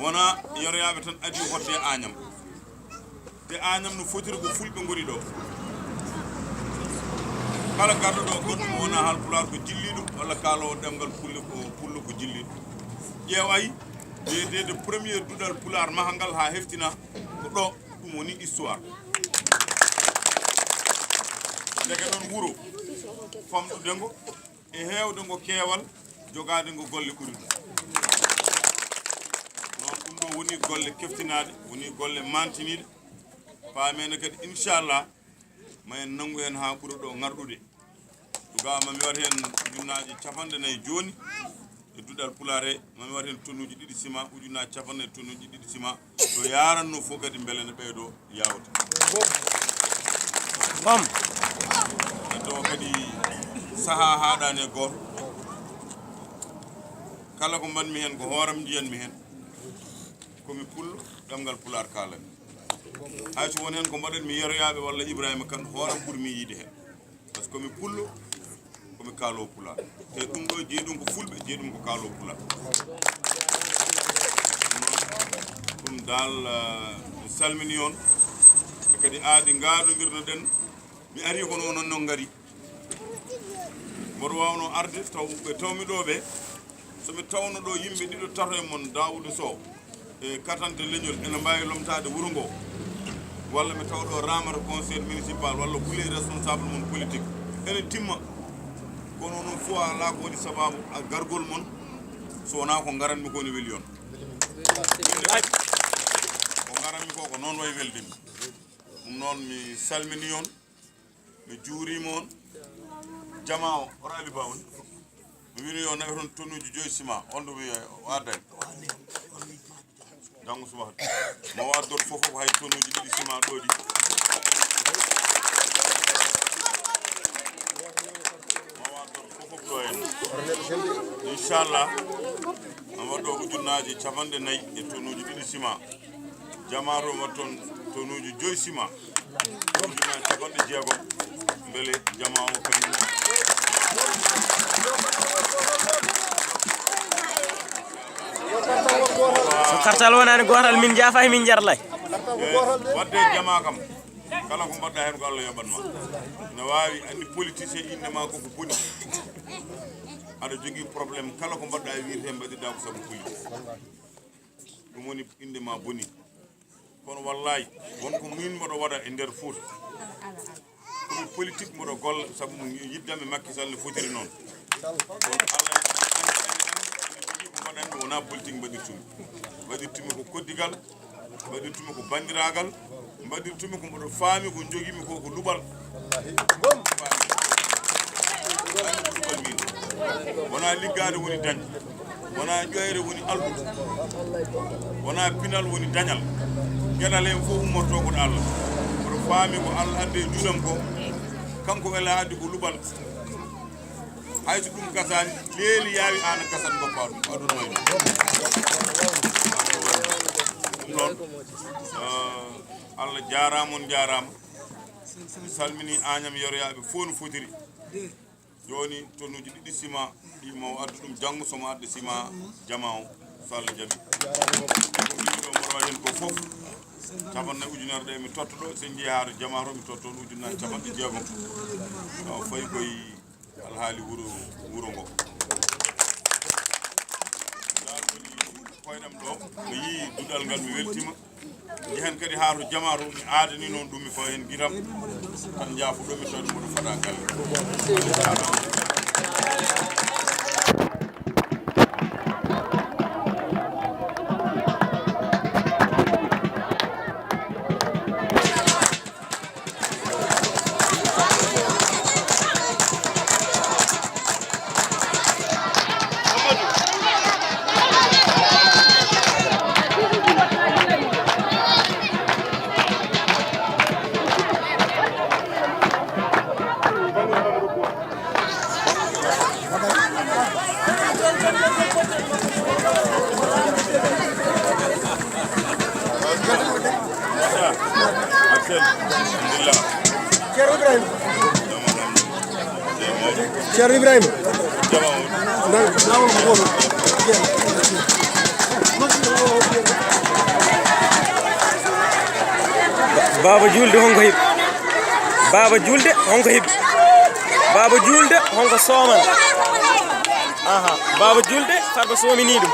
wona Yeroyaaɓe tan adi hodde Aañam te Aañam no fotiri ko fulɓe ngoni ɗo kala garɗo ɗo goɗɗum wona Haalpulaar ko jilliɗo walla kaalowo ɗemgal pullo ko jilliɗo ƴeeway de premier duɗal pulaar mahangal ha heftina ko ɗo ɗum woni histoire deke noon wuro famɗude ngo e heewde ngo keewal jogaade ngo golle ɓuri ɗum noon ɗum ɗo woni golle keftinaade woni golle mantiniɗe paamene kadi inchallah ma en nangu hen ha ɓuura ɗo ngarɗude ɗuga mami wat hen ujunnaji 4 joni e duɗal pulaar he mami wat hen tonnuji 2 ciment ujunnaji 4 tonnuji 2 ciment to yaranno fof kadi beele ne ɓeydo yawta bam to kadi saha haɗani e goto kala ko mbanmi hen ko hooram jiyanmi hen komi pullo ɗemgal pulaar kalami hayso won hen ko mbaɗanmi Yeroyaaɓe walla Ibrahima Kane hooram ɓuurmi yiide hen par ce que komi pullo komi kaalowo pulaar te ɗum ɗo jeeɗum ko fulɓe jeeɗum ko kaalowo pulaar ɗum dal mi salmini on e kadi aadi ngaaɗodirnoɗen mi ari kono onon non ngari mboɗo wawno arde taw ɓe tawmi ɗo ɓe somi tawno ɗo yimɓe ɗiɗo tato e mon Daoudou Sow e Katante leñol ene mbawi lomtade wuro ngo walla mi taw ɗo ramata conseil municipal walla kuli responsable mon politique ene timma kono noon fof ala ko waɗi sababu a gargol mon so wona ko garanmi ko ne weeli on ko garanmi ko noon way weldemi ɗum noon mi salmini on mi juurima on jama o oto ali ba on mi wini yo naɓe toon tonnuji 5 ciment on ɗo wi waddani janggo subaka mo waddor fof ko hay tonnuji 2 ciment ɗo ɗi mo waddor fof ɗo en inchallah am waɗɗo ujunnaji 4 e tonnuji 2 ciment jamato wat toon tonnuji 5 ciment ujunnaji 60 beele jama o kañum so kartal wonani gotal min jaafa min jarlay wadde jama kam kala ko mbaɗɗa hen ko Allah yoɓatma ne wawi andi politicien innema koko boni aɗa jogui probléme kala ko mbaɗɗa e wiide hen mbaɗirɗa ko saabu politique ɗum woni indema boni kono wallahi wonko min mboɗo waɗa e nder Fouta komi politique mboɗo golla saabu yiddame Macky Sall ne fotiri noon kono Allah jogui ko mbaɗanmi wona politique mbaɗirtumi ko koddigal mbaɗirtumi ko bandiragal mbaɗirtumi ko mboɗo faami ko jogimi ko luɓal luɓal min wona liggade woni dañde wona ƴoyre woni alɗude wona pinal woni dañal gueɗal hen fof ummorto ko ɗo Allah mboɗo faami ko Allah adde juɗam ko kanko wela addi ko luɓal hayso ɗum gasani leeli yaawi ana gasan goppa ɗum aɗuna way ɗum noon Allah jarama on jarama mi salmini Aañam Yeroyaaɓe fof no fotiri joni tonnuji 2 ciment ɗimo addu ɗum janggo somo adda ciment jama o so Allah jaaɓi ko wiɗo mboɗo waɗi hen ko foof 4 ujunere ɗe mi totta ɗo sen jeeyi haaro jama to mi totta ɗon ujunnaji 60 taw fayi koye alhaali wuro ngo dal woni koyɗam ɗo mi yii duɗal ngal mi weltima jehen kadi haa to jama to mi aadani noon ɗum mi fawa hen guitam tan jaafuɗo mi tawde mboɗo faɗa galle Cheikh Ibrahima jama o baba julde honko heɓi baba julde honko heɓi baba julde honko soman aha baba julde farba somini ɗum